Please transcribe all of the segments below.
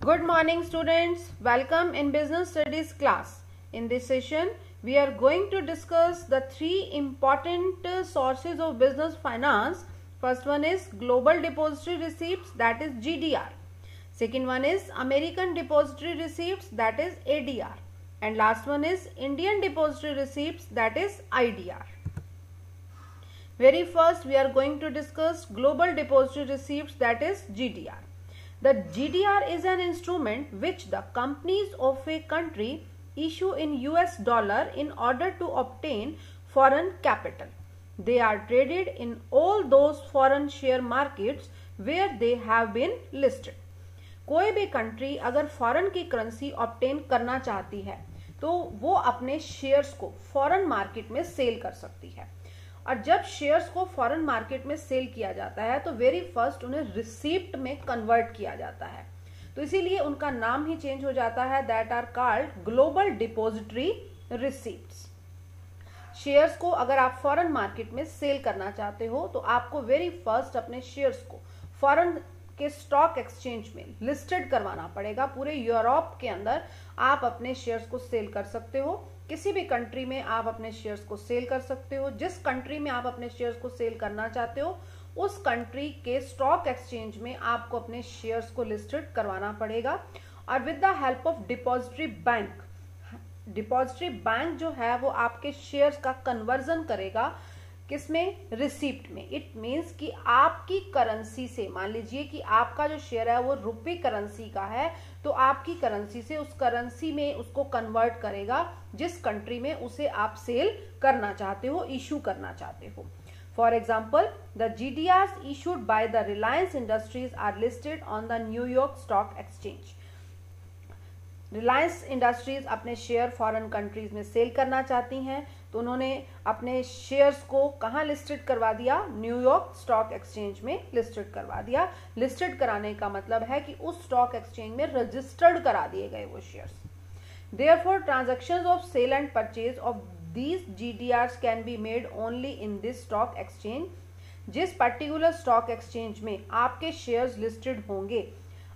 Good morning students, welcome in business studies class. In this session we are going to discuss the three important sources of business finance. First one is global depository receipts, that is GDR. Second one is American depository receipts, that is ADR. And last one is Indian depository receipts, that is IDR. Very first we are going to discuss global depository receipts, that is GDR. The GDR is an instrument which the companies of a country issue in US dollar in order to obtain foreign capital. They are traded in all those foreign share markets where they have been listed. कोई भी country अगर foreign की currency obtain करना चाहती है तो वो अपने शेयर्स को फॉरेन मार्केट में सेल कर सकती है, और जब शेयर्स को फॉरेन मार्केट में सेल किया जाता है तो वेरी फर्स्ट उन्हें रिसीप्ट में कन्वर्ट किया जाता है, तो इसीलिए उनका नाम ही चेंज हो जाता है, that are called global depository receipts. Shares को अगर आप फॉरेन मार्केट में सेल करना चाहते हो तो आपको वेरी फर्स्ट अपने शेयर्स को फॉरेन के स्टॉक एक्सचेंज में लिस्टेड करवाना पड़ेगा। पूरे यूरोप के अंदर आप अपने शेयर्स को सेल कर सकते हो, किसी भी कंट्री में आप अपने शेयर्स को सेल कर सकते हो। जिस कंट्री में आप अपने शेयर्स को सेल करना चाहते हो उस कंट्री के स्टॉक एक्सचेंज में आपको अपने शेयर्स को लिस्टेड करवाना पड़ेगा, और with the help of depository bank, depository bank जो है वो आपके शेयर्स का कन्वर्जन करेगा किसमें, रिसीप्ट में। इट मीन्स कि आपकी करेंसी से, मान लीजिए कि आपका जो शेयर है वो रुपी करेंसी का है, तो आपकी करेंसी से उस करेंसी में उसको कन्वर्ट करेगा जिस कंट्री में उसे आप सेल करना चाहते हो, इशू करना चाहते हो। For example, the GDRs issued by the Reliance Industries are listed on the New York Stock Exchange. Reliance industries अपने शेयर फॉरेन कंट्रीज में सेल करना चाहती हैं, तो उन्होंने अपने शेयर्स को कहाँ लिस्टेड करवा दिया, न्यूयॉर्क स्टॉक एक्सचेंज में लिस्टेड करवा दिया। लिस्टेड कराने का मतलब है कि उस स्टॉक एक्सचेंज में रजिस्टर्ड करा दिए गए वो shares. Therefore transactions of sale and purchase of these GDRs can be made only in this stock exchange. जिस पर्टिकुलर स्टॉक एक्सचेंज में आपके शेयर्स लिस्टेड होंगे,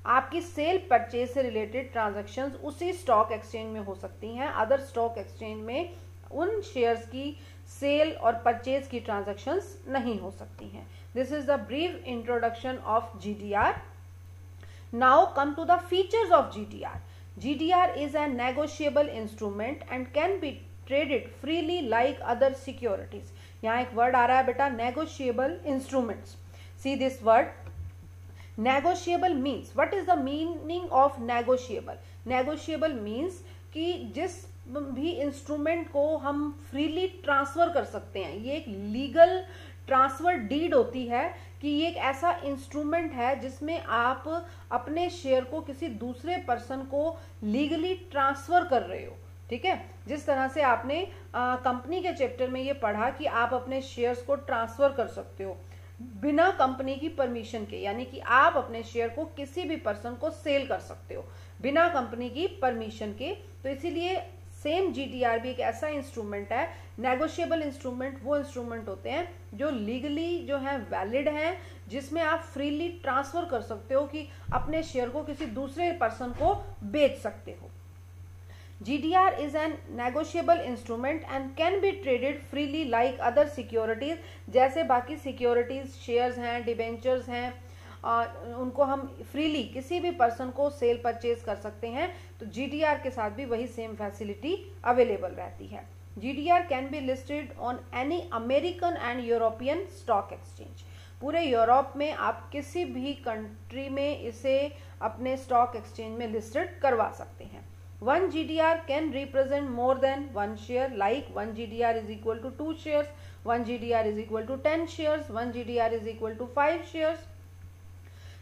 आपकी सेल परचेज से रिलेटेड ट्रांजैक्शंस उसी स्टॉक एक्सचेंज में हो सकती हैं। अदर स्टॉक एक्सचेंज में उन शेयर्स की सेल और परचेज की ट्रांजैक्शंस नहीं हो सकती हैं। This is the brief introduction of GDR। Now come to the features of GDR। GDR is a negotiable instrument and can be traded freely like other securities। यहाँ एक word आ रहा है बेटा, negotiable instruments। See this word, negotiable means, what is the meaning of negotiable? Negotiable means कि जिस भी instrument को हम फ्रीली ट्रांसफर कर सकते हैं, ये एक लीगल ट्रांसफर डीड होती है कि ये एक ऐसा इंस्ट्रूमेंट है जिसमें आप अपने शेयर को किसी दूसरे पर्सन को लीगली ट्रांसफर कर रहे हो। ठीक है, जिस तरह से आपने कंपनी के चैप्टर में ये पढ़ा कि आप अपने शेयर्स को ट्रांसफर कर सकते हो बिना कंपनी की परमिशन के, यानी कि आप अपने शेयर को किसी भी पर्सन को सेल कर सकते हो बिना कंपनी की परमिशन के। तो इसीलिए सेम GDR भी एक ऐसा इंस्ट्रूमेंट है। नेगोशिएबल इंस्ट्रूमेंट वो इंस्ट्रूमेंट होते हैं जो लीगली जो है वैलिड हैं, जिसमें आप फ्रीली ट्रांसफर कर सकते हो कि अपने शेयर को किसी दूसरे पर्सन को बेच सकते हो। GDR is an negotiable instrument and can be traded freely like other securities। जैसे बाकी सिक्योरिटीज, शेयर्स हैं, डिबेंचर्स हैं, उनको हम फ्रीली किसी भी पर्सन को सेल परचेज कर सकते हैं, तो GDR के साथ भी वही सेम फैसिलिटी अवेलेबल रहती है। GDR can be listed on any American and European stock exchange. पूरे यूरोप में आप किसी भी कंट्री में इसे अपने स्टॉक एक्सचेंज में लिस्टेड करवा सकते हैं। One GDR can represent more than one share, like one GDR is equal to 2 shares, one GDR is equal to 10 shares, one GDR is equal to 5 shares.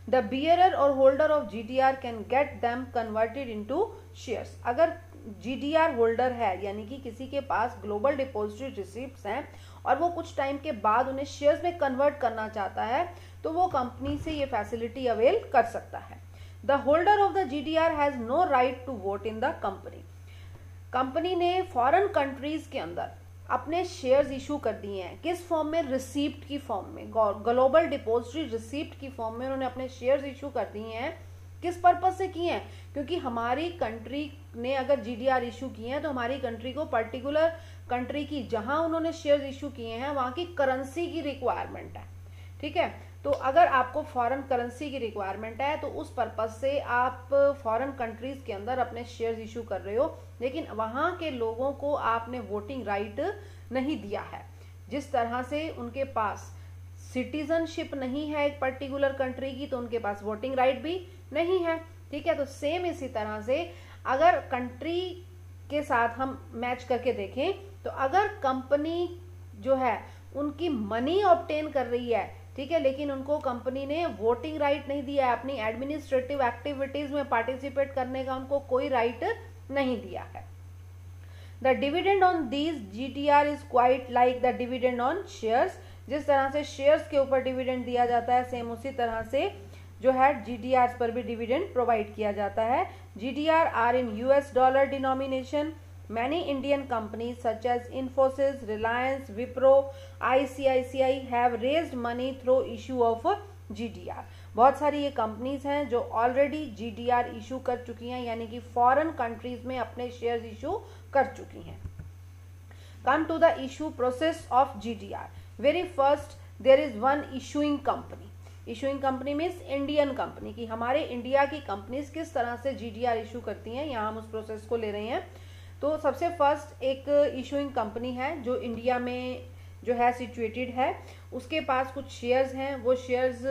The bearer or holder of GDR can get them converted into shares। अगर GDR holder है, यानी कि किसी के पास global depository receipts हैं और वो कुछ टाइम के बाद उन्हें शेयर्स में कन्वर्ट करना चाहता है, तो वो कंपनी से ये फैसिलिटी अवेल कर सकता है। The holder of the GDR has no right to vote in the company। Company ने फॉरेन कंट्रीज के अंदर अपने शेयर्स इशू कर दिए हैं, किस फॉर्म में, रिसीप्ट की फॉर्म में, ग्लोबल डिपॉजिटरी रिसीप्ट की फॉर्म में उन्होंने अपने शेयर्स इशू कर दिए हैं। किस पर्पज से किए हैं? क्योंकि हमारी कंट्री ने अगर जीडीआर इशू किए हैं तो हमारी कंट्री को पर्टिकुलर कंट्री की जहां उन्होंने शेयर इशू किए हैं वहां की करेंसी की रिक्वायरमेंट है, ठीक है। तो अगर आपको फॉरेन करेंसी की रिक्वायरमेंट है तो उस पर्पज से आप फॉरेन कंट्रीज के अंदर अपने शेयर्स इशू कर रहे हो, लेकिन वहां के लोगों को आपने वोटिंग राइट नहीं दिया है। जिस तरह से उनके पास सिटीजनशिप नहीं है एक पर्टिकुलर कंट्री की, तो उनके पास वोटिंग राइट भी नहीं है, ठीक है। तो सेम इसी तरह से अगर कंट्री के साथ हम मैच करके देखें तो अगर कंपनी जो है उनकी मनी ऑब्टेन कर रही है, ठीक है, लेकिन उनको कंपनी ने वोटिंग राइट नहीं दिया है, अपनी एडमिनिस्ट्रेटिव एक्टिविटीज में पार्टिसिपेट करने का उनको कोई राइट नहीं दिया है। The dividend on these GTR is quite like the dividend on shares. जिस तरह से शेयर्स के ऊपर डिविडेंड दिया जाता है, सेम उसी तरह से जो है जीडीआर पर भी डिविडेंड प्रोवाइड किया जाता है। GDR are in US dollar denomination. Many Indian companies such as Infosys, Reliance, Wipro, ICICI have raised money through issue of GDR। बहुत सारी ये कंपनीज हैं जो ऑलरेडी GDR इशू कर चुकी हैं, यानी कि फॉरेन कंट्रीज में अपने शेयर्स इशू कर चुकी हैं। Come to the issue process of GDR। Very first there is one issuing company। Issuing company means Indian company की, हमारे इंडिया की कंपनीज किस तरह से GDR इशू करती हैं, यहाँ हम उस प्रोसेस को ले रहे हैं। तो सबसे फर्स्ट एक इशूइंग कंपनी है जो इंडिया में जो है सिचुएटेड है, उसके पास कुछ शेयर्स हैं। वो शेयर्स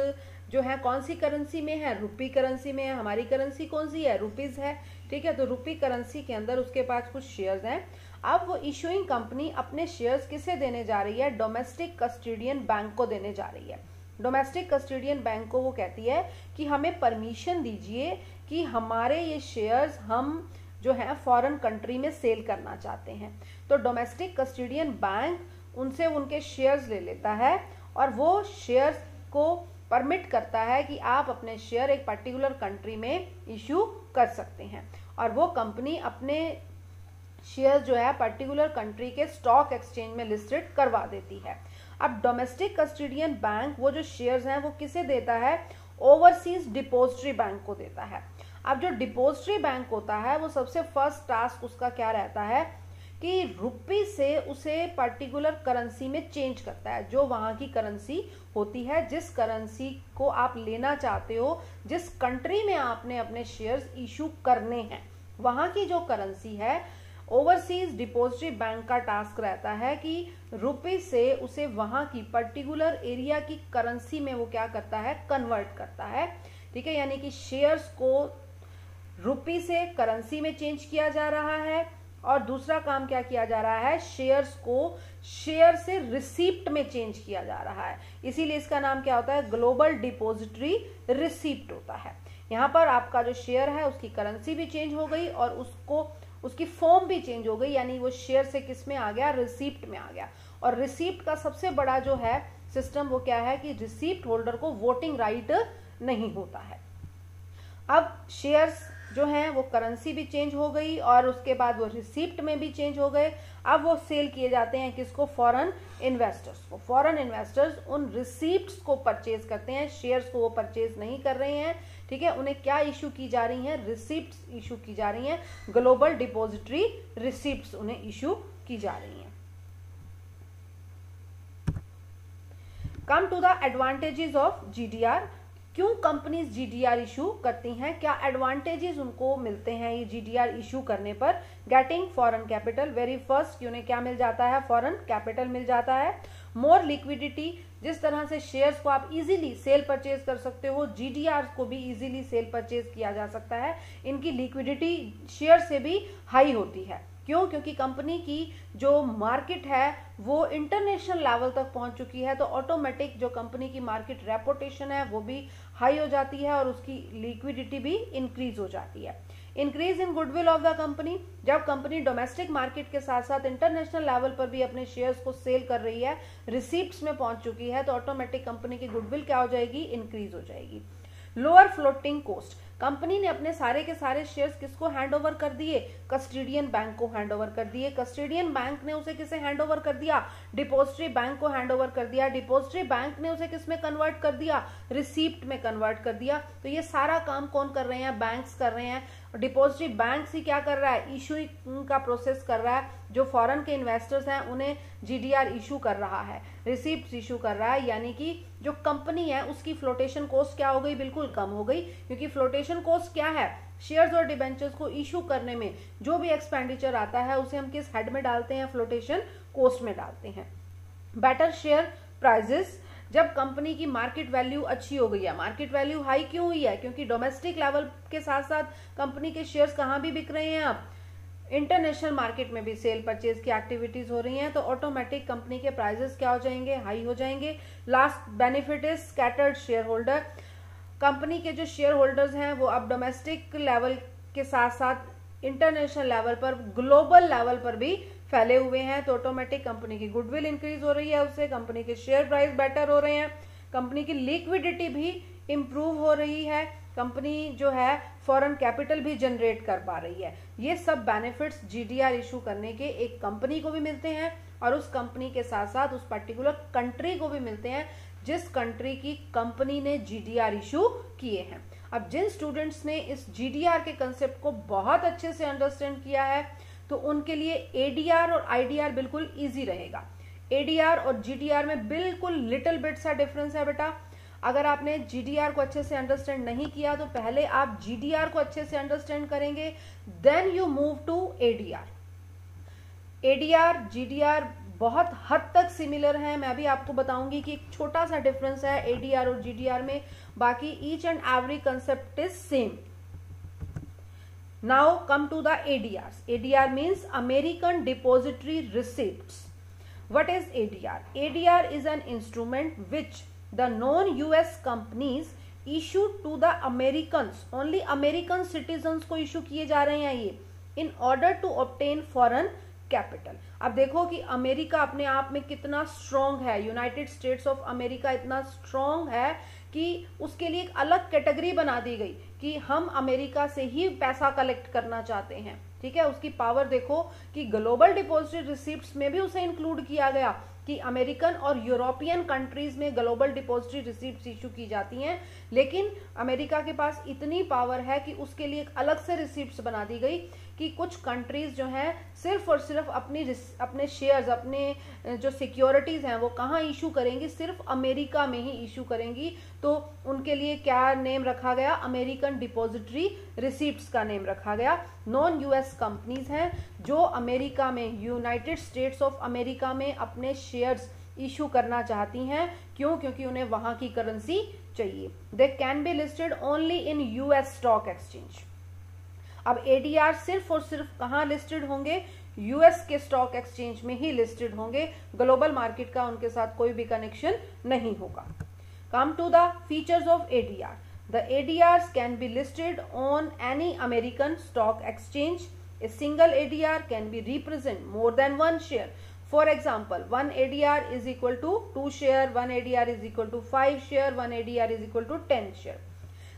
जो है कौन सी करेंसी में है? रुपी करेंसी में है। हमारी करेंसी कौन सी है? रुपीज है, ठीक है। तो रुपी करेंसी के अंदर उसके पास कुछ शेयर्स हैं। अब वो इशूइंग कंपनी अपने शेयर्स किसे देने जा रही है? डोमेस्टिक कस्टोडियन बैंक को देने जा रही है। डोमेस्टिक कस्टोडियन बैंक को वो कहती है कि हमें परमिशन दीजिए कि हमारे ये शेयर्स हम जो है फॉरेन कंट्री में सेल करना चाहते हैं। तो डोमेस्टिक कस्टोडियन बैंक उनसे उनके शेयर्स ले लेता है और वो शेयर्स को परमिट करता है कि आप अपने शेयर एक पर्टिकुलर कंट्री में इशू कर सकते हैं, और वो कंपनी अपने शेयर जो है पर्टिकुलर कंट्री के स्टॉक एक्सचेंज में लिस्टेड करवा देती है। अब डोमेस्टिक कस्टोडियन बैंक वो जो शेयर्स हैं वो किसे देता है? ओवरसीज डिपोजिटरी बैंक को देता है। अब जो डिपोजिटरी बैंक होता है वो सबसे फर्स्ट टास्क उसका क्या रहता है कि रुपी से उसे पर्टिकुलर करेंसी में चेंज करता है, जो वहां की करेंसी होती है, जिस करेंसी को आप लेना चाहते हो, जिस कंट्री में आपने अपने शेयर्स इशू करने हैं, वहां की जो करेंसी है, ओवरसीज डिपोजिटरी बैंक का टास्क रहता है कि रुपी से उसे वहां की पर्टिकुलर एरिया की करेंसी में वो क्या करता है? कन्वर्ट करता है, ठीक है। यानी कि शेयर्स को रुपी से करेंसी में चेंज किया जा रहा है, और दूसरा काम क्या किया जा रहा है? शेयर्स को शेयर से रिसीप्ट में चेंज किया जा रहा है। इसीलिए इसका नाम क्या होता है? ग्लोबल डिपोजिटरी रिसीप्ट होता है। यहाँ पर आपका जो शेयर है उसकी करेंसी भी चेंज हो गई और उसकी फॉर्म भी चेंज हो गई, यानी वो शेयर से किस में आ गया? रिसीप्ट में आ गया। और रिसीप्ट का सबसे बड़ा जो है सिस्टम वो क्या है कि रिसीप्ट होल्डर को वोटिंग राइट नहीं होता है। अब शेयर्स जो हैं वो करेंसी भी चेंज हो गई और उसके बाद वो रिसीप्ट में भी चेंज हो गए। अब वो सेल किए जाते हैं किसको? फॉरेन इन्वेस्टर्स को। फॉरेन इन्वेस्टर्स उन रिसीप्ट्स को परचेज करते हैं, शेयर्स को वो परचेज नहीं कर रहे हैं, ठीक है। उन्हें क्या इशू की जा रही हैं? रिसीप्ट्स इशू की जा रही हैं। ग्लोबल डिपोजिटरी रिसीप्ट्स उन्हें इशू की जा रही हैं। Come to the advantages of GDR. क्यों कंपनीज जीडीआर इशू करती हैं? क्या एडवांटेजेस उनको मिलते हैं ये जीडीआर इशू करने पर? Getting foreign capital. Very first उन्हें क्या मिल जाता है? फॉरेन कैपिटल मिल जाता है। मोर लिक्विडिटी। जिस तरह से शेयर्स को आप इजीली सेल परचेज कर सकते हो, जीडीआर को भी इजीली सेल परचेज किया जा सकता है। इनकी लिक्विडिटी शेयर से भी हाई होती है। क्यों? क्योंकि कंपनी की जो मार्केट है वो इंटरनेशनल लेवल तक पहुंच चुकी है, तो ऑटोमेटिक जो कंपनी की मार्केट रेपुटेशन है वो भी हाई हो जाती है और उसकी लिक्विडिटी भी इंक्रीज हो जाती है। Increase in goodwill of the company. जब कंपनी डोमेस्टिक मार्केट के साथ साथ इंटरनेशनल लेवल पर भी अपने शेयर्स को सेल कर रही है, रिसीप्ट्स में पहुंच चुकी है, तो ऑटोमेटिक कंपनी की गुडविल क्या हो जाएगी? इंक्रीज हो जाएगी। Lower floating cost. कंपनी ने अपने सारे के सारे शेयर्स किसको हैंड ओवर कर दिए? कस्टोडियन बैंक को हैंड ओवर कर दिए। कस्टोडियन बैंक ने उसे किसे हैंड ओवर कर दिया? डिपॉजिटरी बैंक को हैंड ओवर कर दिया। डिपॉजिटरी बैंक ने उसे किसमें कन्वर्ट कर दिया? रिसीप्ट में कन्वर्ट कर दिया। तो ये सारा काम कौन कर रहे हैं? बैंक्स कर रहे हैं। डिपॉजिटरी बैंक ही क्या कर रहा है? इशूइंग का प्रोसेस कर रहा है। जो फॉरेन के इन्वेस्टर्स हैं उन्हें जीडीआर इशू कर रहा है, रिसीप्ट इशू कर रहा है, यानी कि जो कंपनी है उसकी फ्लोटेशन कॉस्ट क्या हो गई? बिल्कुल कम हो गई, क्योंकि फ्लोटेशन कॉस्ट क्या है? शेयर्स और डिबेंचर्स को इशू करने में जो भी एक्सपेंडिचर आता है उसे हम किस हेड में डालते हैं? फ्लोटेशन कॉस्ट में डालते हैं। बेटर शेयर प्राइजेस, जब कंपनी की मार्केट वैल्यू अच्छी हो गई है। मार्केट वैल्यू हाई क्यों हुई है? क्योंकि डोमेस्टिक लेवल के साथ साथ कंपनी के शेयर्स कहाँ भी बिक रहे हैं? अब इंटरनेशनल मार्केट में भी सेल परचेज की एक्टिविटीज हो रही हैं, तो ऑटोमेटिक कंपनी के प्राइजेस क्या हो जाएंगे? हाई हो जाएंगे। Last benefit is scattered share holder, company के जो शेयर होल्डर्स हैं वो अब डोमेस्टिक लेवल के साथ साथ इंटरनेशनल लेवल पर, ग्लोबल लेवल पर भी फैले हुए हैं, तो ऑटोमेटिक कंपनी की गुडविल इंक्रीज हो रही है, उससे कंपनी के शेयर प्राइस बेटर हो रहे हैं, कंपनी की लिक्विडिटी भी इंप्रूव हो रही है, कंपनी जो है फॉरेन कैपिटल भी जनरेट कर पा रही है। ये सब बेनिफिट्स जीडीआर इशू करने के एक कंपनी को भी मिलते हैं और उस कंपनी के साथ साथ उस पर्टिकुलर कंट्री को भी मिलते हैं जिस कंट्री की कंपनी ने जीडीआर इशू किए हैं। अब जिन स्टूडेंट्स ने इस जीडीआर के कंसेप्ट को बहुत अच्छे से अंडरस्टैंड किया है तो उनके लिए एडीआर और आईडीआर बिल्कुल इजी रहेगा। एडीआर और जीडीआर में बिल्कुल लिटिल बिट सा डिफरेंस है बेटा। अगर आपने जीडीआर को अच्छे से अंडरस्टैंड नहीं किया तो पहले आप जीडीआर को अच्छे से अंडरस्टैंड करेंगे, then you move to ADR. ADR GDR बहुत हद तक सिमिलर है। मैं भी आपको बताऊंगी कि एक छोटा सा डिफरेंस है एडीआर और जीडीआर में, बाकी each and every concept is same. Now come to the ADRs. ADR means American Depository Receipts. What is ADR? ADR is an instrument which the non-US companies issue to the Americans. Only American citizens को issue किए जा रहे हैं ये, in order to obtain foreign capital. अब देखो कि America अपने आप में कितना स्ट्रॉन्ग है, यूनाइटेड स्टेट्स ऑफ अमेरिका इतना स्ट्रॉन्ग है कि उसके लिए एक अलग कैटेगरी बना दी गई कि हम अमेरिका से ही पैसा कलेक्ट करना चाहते हैं। ठीक है, उसकी पावर देखो कि ग्लोबल डिपॉजिटरी रिसीप्ट्स में भी उसे इंक्लूड किया गया कि अमेरिकन और यूरोपियन कंट्रीज में ग्लोबल डिपॉजिटरी रिसीप्ट्स इशू की जाती हैं, लेकिन अमेरिका के पास इतनी पावर है कि उसके लिए एक अलग से रिसीप्ट्स बना दी गई कि कुछ कंट्रीज जो हैं सिर्फ और सिर्फ अपने शेयर्स, अपने जो सिक्योरिटीज हैं वो कहाँ इशू करेंगी? सिर्फ अमेरिका में ही इशू करेंगी। तो उनके लिए क्या नेम रखा गया? अमेरिकन डिपॉजिटरी रिसीप्ट्स का नेम रखा गया। नॉन यूएस कंपनीज हैं जो अमेरिका में, यूनाइटेड स्टेट्स ऑफ अमेरिका में अपने शेयर्स इशू करना चाहती हैं। क्यों? क्योंकि उन्हें वहां की करेंसी चाहिए। दे can be listed only in US stock exchange. अब एडीआर सिर्फ और सिर्फ कहां लिस्टेड होंगे? यूएस के स्टॉक एक्सचेंज में ही लिस्टेड होंगे। ग्लोबल मार्केट का उनके साथ कोई भी कनेक्शन नहीं होगा। Come to the features of ADR. The ADRs can be listed on any American stock exchange. A single ADR can be represent more than one share. For example, 1 ADR is equal to 2 share, 1 ADR is equal to 5 share, 1 ADR is equal to 10 share.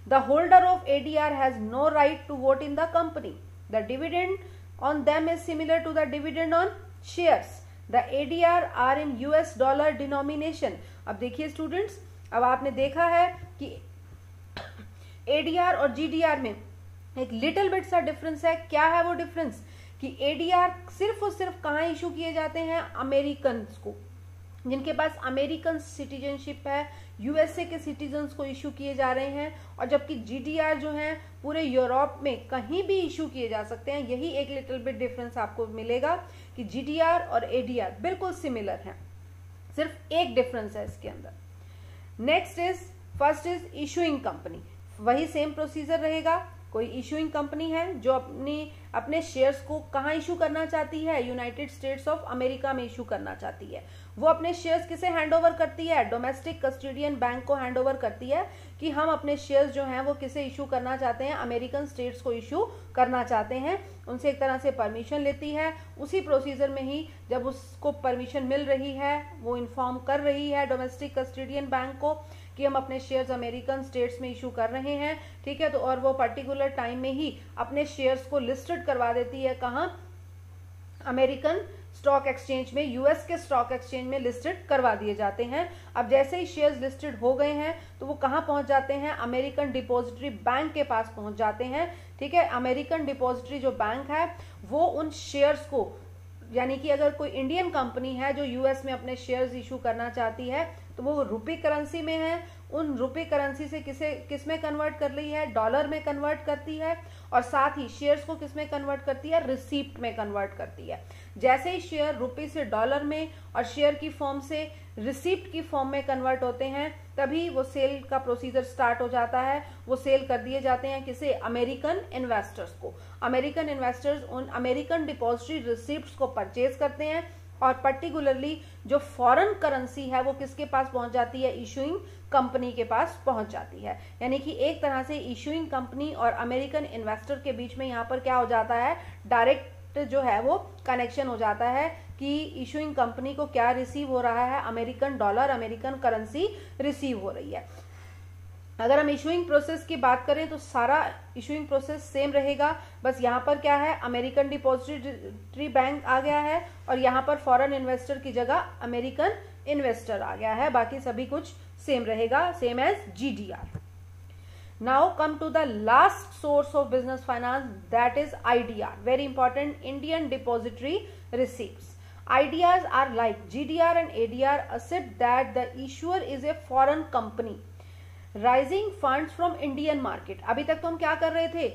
The holder of ADR has no right to vote in the company. The dividend on them is similar to the dividend on shares. The ADR are in US dollar denomination. अब देखिए students, अब आपने देखा है कि ADR और GDR में एक लिटिल बिट सा डिफरेंस है। क्या है वो डिफरेंस? कि एडीआर सिर्फ और सिर्फ कहाँ इशू किए जाते हैं? अमेरिकन को, जिनके पास अमेरिकन सिटीजनशिप है, यूएसए के सिटीजन्स को इशू किए जा रहे हैं। और जबकि जीडीआर जो है पूरे यूरोप में कहीं भी इशू किए जा सकते हैं। यही एक लिटिल बिट डिफरेंस आपको मिलेगा कि जीडीआर और एडीआर बिल्कुल सिमिलर हैं, सिर्फ एक डिफरेंस है इसके अंदर। Next is, first is issuing company. वही सेम प्रोसीजर रहेगा। कोई इशूइंग कंपनी है जो अपने शेयर्स को कहाँ इशू करना चाहती है? यूनाइटेड स्टेट्स ऑफ अमेरिका में इशू करना चाहती है। वो अपने शेयर्स किसे हैंडओवर करती है? डोमेस्टिक कस्टोडियन बैंक को हैंडओवर करती है कि हम अपने शेयर्स जो हैं वो किसे इशू करना चाहते हैं? अमेरिकन स्टेट्स को इशू करना चाहते हैं। उनसे एक तरह से परमिशन लेती है। उसी प्रोसीजर में ही जब उसको परमिशन मिल रही है वो इन्फॉर्म कर रही है डोमेस्टिक कस्टोडियन बैंक को कि हम अपने शेयर्स अमेरिकन स्टेट्स में इशू कर रहे हैं, ठीक है, तो और वो पर्टिकुलर टाइम में ही अपने शेयर्स को लिस्टेड करवा देती है, कहाँ, अमेरिकन स्टॉक एक्सचेंज में, यूएस के स्टॉक एक्सचेंज में लिस्टेड करवा दिए जाते हैं। अब जैसे ही शेयर्स लिस्टेड हो गए हैं तो वो कहाँ पहुंच जाते हैं, अमेरिकन डिपॉजिटरी बैंक के पास पहुंच जाते हैं, ठीक है। अमेरिकन डिपॉजिटरी जो बैंक है वो उन शेयर्स को, यानी कि अगर कोई इंडियन कंपनी है जो यूएस में अपने शेयर्स इशू करना चाहती है तो वो रुपी करेंसी में है, उन रुपी करेंसी से किस में कन्वर्ट कर रही है, डॉलर में कन्वर्ट करती है, और साथ ही शेयर्स को किस में कन्वर्ट करती है, रिसीप्ट में कन्वर्ट करती है। जैसे ही शेयर रुपी से डॉलर में और शेयर की फॉर्म से रिसीप्ट की फॉर्म में कन्वर्ट होते हैं तभी वो सेल का प्रोसीजर स्टार्ट हो जाता है। वो सेल कर दिए जाते हैं किसे, अमेरिकन इन्वेस्टर्स को। अमेरिकन इन्वेस्टर्स उन अमेरिकन डिपॉजिटरी रिसीप्ट्स को परचेज करते हैं और पर्टिकुलरली जो फॉरेन करेंसी है वो किसके पास पहुंच जाती है, इशूइंग कंपनी के पास पहुंच जाती है। यानी कि एक तरह से इशूइंग कंपनी और अमेरिकन इन्वेस्टर के बीच में यहाँ पर क्या हो जाता है, डायरेक्ट जो है वो कनेक्शन हो जाता है कि इशूइंग कंपनी को क्या रिसीव हो रहा है, American dollar, American currency receive हो रही है। अगर हम इशूइंग प्रोसेस की बात करें तो सारा इशूइंग प्रोसेस सेम रहेगा, बस यहाँ पर क्या है, अमेरिकन डिपॉजिटरी बैंक आ गया है और यहाँ पर फॉरेन इन्वेस्टर की जगह अमेरिकन इन्वेस्टर आ गया है, बाकी सभी कुछ सेम रहेगा, same as GDR। Now come to the last source of business finance, that is IDR, very important, Indian Depository Receipts. IDRs are like GDR and ADR, except that the issuer is a foreign company raising funds from Indian market. अभी तक तो हम क्या कर रहे थे,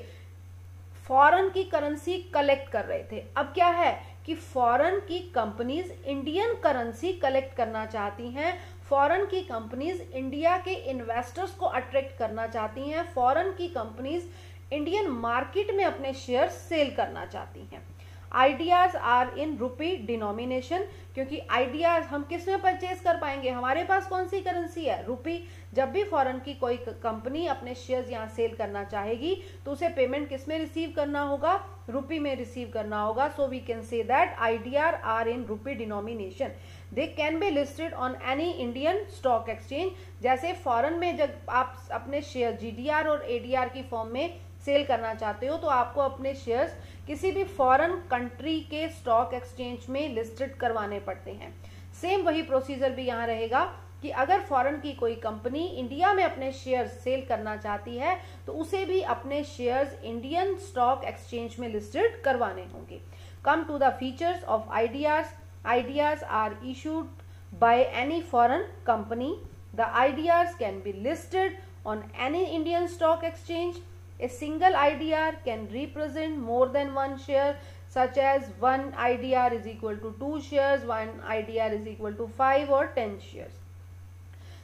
foreign की currency collect कर रहे थे। अब क्या है कि फॉरेन की कंपनीज इंडियन करेंसी कलेक्ट करना चाहती हैं, फॉरेन की कंपनीज इंडिया के इन्वेस्टर्स को अट्रैक्ट करना चाहती हैं, फॉरेन की कंपनीज इंडियन मार्केट में अपने शेयर सेल करना चाहती हैं। IDRs are in rupee denomination, क्योंकि आइडियाज हम किस में परचेज कर पाएंगे, हमारे पास कौन सी करेंसी है, रुपी। जब भी फॉरेन की कोई कंपनी अपने शेयर्स यहाँ सेल करना चाहेगी तो उसे पेमेंट किस में रिसीव करना होगा, रुपी में रिसीव करना होगा। So we can say that IDR are in rupee denomination, they can be listed on any Indian stock exchange. जैसे फॉरेन में जब आप अपने शेयर GDR और ADR की फॉर्म में सेल करना चाहते हो तो आपको अपने शेयर्स किसी भी फॉरेन कंट्री के स्टॉक एक्सचेंज में लिस्टेड करवाने पड़ते हैं। सेम वही प्रोसीजर भी यहाँ रहेगा कि अगर फॉरेन की कोई कंपनी इंडिया में अपने शेयर्स सेल करना चाहती है तो उसे भी अपने शेयर्स इंडियन स्टॉक एक्सचेंज में लिस्टेड करवाने होंगे। Come to the features of IDRs, IDRs are issued by any foreign company, the IDRs can be listed on any Indian stock exchange. A single IDR can represent more than one share, such as one IDR is equal to 2 shares, one IDR is equal to 5 or 10 shares.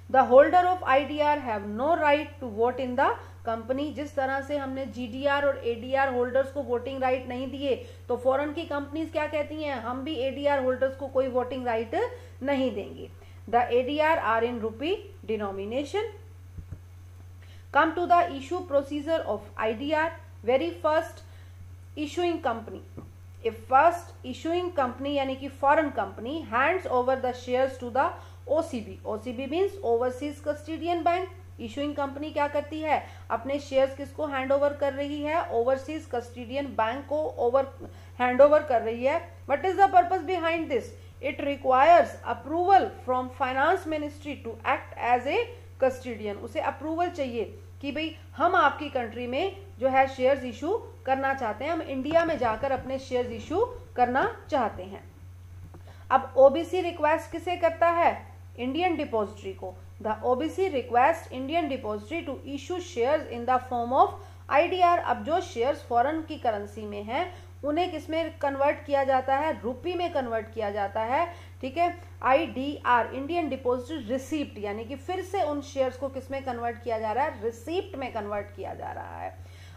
The holder of IDR have no right to vote in the company. जिस तरह से हमने GDR और ADR holders को voting right नहीं दिए तो foreign की कंपनीज क्या कहती हैं, हम भी ADR होल्डर्स को कोई वोटिंग राइट नहीं देंगे। The ADR are in rupee denomination. Come to the issue procedure of IDR. Very first, issuing company. If first issuing company यानी कि foreign company hands over the shares to the OCB. OCB means Overseas Custodian Bank. Issuing company क्या करती है, अपने shares किसको hand over कर रही है, ओवरसीज कस्टोडियन बैंक को हैंड ओवर कर रही है। What is the purpose behind this? It requires approval from Finance Ministry to act as a custodian. उसे अप्रूवल चाहिए कि भाई हम आपकी कंट्री में जो है शेयर्स इशू करना चाहते हैं, हम इंडिया में जाकर अपने शेयर्स इशू करना चाहते हैं। अब ओबीसी रिक्वेस्ट किसे करता है, इंडियन डिपॉजिटरी को। The OBC request Indian depository to issue shares in the form of IDR. अब जो शेयर्स फॉरेन की करेंसी में हैं उन्हें किसमें कन्वर्ट किया जाता है, रुपी में कन्वर्ट किया जाता है, ठीक है। IDR इंडियन डिपॉजिटरी रिसीप्ट, यानी कि फिर से उन शेयर्स को किसमें कन्वर्ट किया जा रहा है, रिसीप्ट में कन्वर्ट किया जा रहा है।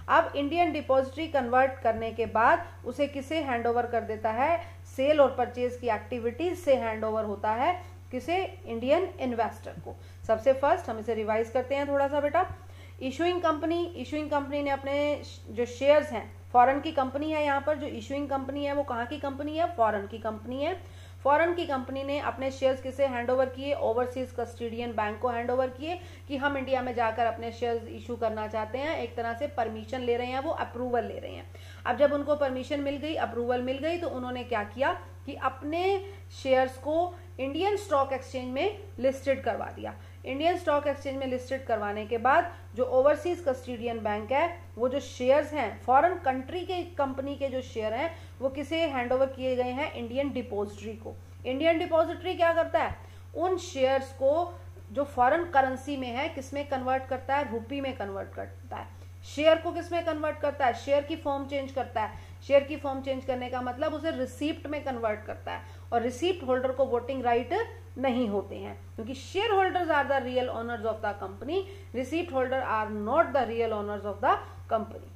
अब इंडियन डिपॉजिटरी कन्वर्ट करने के बाद उसे किसे हैंड ओवर कर देता है, सेल और परचेज की एक्टिविटीज से हैंड ओवर होता है किसे, इंडियन इन्वेस्टर को। सबसे फर्स्ट हम इसे रिवाइज करते हैं थोड़ा सा बेटा। इशूइंग कंपनी ने अपने जो शेयर्स हैं, फॉरेन की कंपनी है यहाँ पर, जो इशूइंग कंपनी है वो कहाँ की कंपनी है, फॉरेन की कंपनी है। फॉरेन की कंपनी ने अपने शेयर्स किसे हैंडओवर किए, ओवरसीज कस्टोडियन बैंक को हैंडओवर किए कि हम इंडिया में जाकर अपने शेयर्स इशू करना चाहते हैं। एक तरह से परमिशन ले रहे हैं, वो अप्रूवल ले रहे हैं। अब जब उनको परमिशन मिल गई, अप्रूवल मिल गई, तो उन्होंने क्या किया कि अपने शेयर्स को इंडियन स्टॉक एक्सचेंज में लिस्टेड करवा दिया। इंडियन स्टॉक एक्सचेंज में लिस्टेड करवाने के बाद जो ओवरसीज कस्टोडियन बैंक है, वो जो शेयर्स हैं फॉरेन कंट्री के कंपनी के जो शेयर हैं वो किसे हैंडओवर किए गए हैं, इंडियन डिपॉजिटरी को। इंडियन डिपॉजिटरी क्या करता है, उन शेयर्स को जो फॉरेन करेंसी में है किसमें कन्वर्ट करता है, रुपी में कन्वर्ट करता है। शेयर को किसमें कन्वर्ट करता है, शेयर की फॉर्म चेंज करता है। शेयर की फॉर्म चेंज करने का मतलब उसे रिसीप्ट में कन्वर्ट करता है, और रिसीप्ट होल्डर को वोटिंग राइट नहीं होते हैं, क्योंकि share holders are the real owners of the company, receipt holder are not the real owners of the company.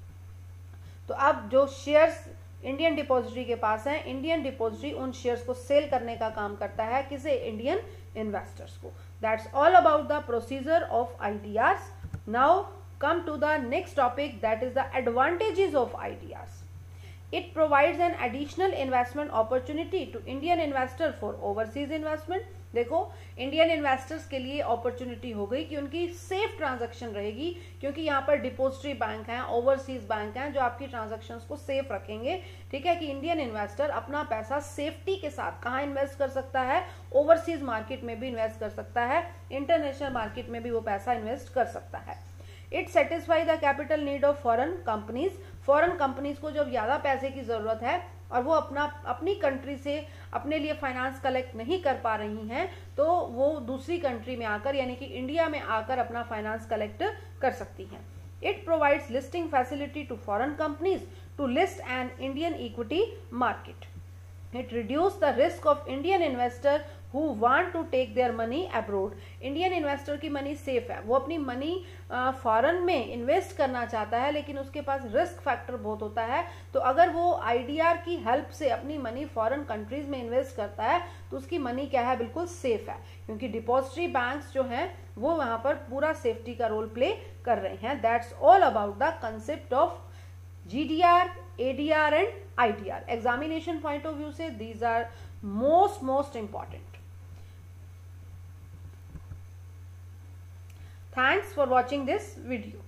तो अब जो शेयर्स इंडियन डिपॉजिटरी के पास है, इंडियन डिपॉजिटरी उन शेयर्स को सेल करने का काम करता है, किसे, इंडियन इन्वेस्टर्स को। That's all about the procedure of IDRs. Now come to the next topic, that is the advantages of IDRs. It provides an additional investment opportunity to Indian investor for overseas investment. देखो, Indian investors के लिए opportunity हो गई कि उनकी safe transaction रहेगी, क्योंकि यहाँ पर डिपॉजिटरी बैंक हैं, ओवरसीज बैंक हैं जो आपकी ट्रांजैक्शंस को सेफ रखेंगे। ठीक है, कि इंडियन इन्वेस्टर अपना पैसा सेफ्टी के साथ कहाँ इन्वेस्ट कर सकता है, ओवरसीज मार्केट में भी इन्वेस्ट कर सकता है, इंटरनेशनल मार्केट में भी वो पैसा इन्वेस्ट कर सकता है। It satisfy the capital need of foreign companies. Foreign companies को जब ज्यादा पैसे की जरूरत है और वो अपनी कंट्री से अपने लिए फाइनेंस कलेक्ट नहीं कर पा रही हैं, तो वो दूसरी कंट्री में आकर यानी कि इंडिया में आकर अपना फाइनेंस कलेक्ट कर सकती हैं। It provides listing facility to foreign companies to list an Indian equity market. It reduce the risk of Indian investor who want to take their money abroad. Indian investor की money safe है, वो अपनी money foreign में invest करना चाहता है, लेकिन उसके पास रिस्क फैक्टर बहुत होता है। तो अगर वो आईडीआर की हेल्प से अपनी मनी फॉरेन कंट्रीज में इन्वेस्ट करता है तो उसकी मनी क्या है, बिल्कुल सेफ है, क्योंकि डिपॉजिटरी बैंक्स जो हैं वो वहां पर पूरा सेफ्टी का रोल प्ले कर रहे हैं। That's all about the concept of GDR, ADR and IDR. Examination point of view से these are most important. Thanks for watching this video.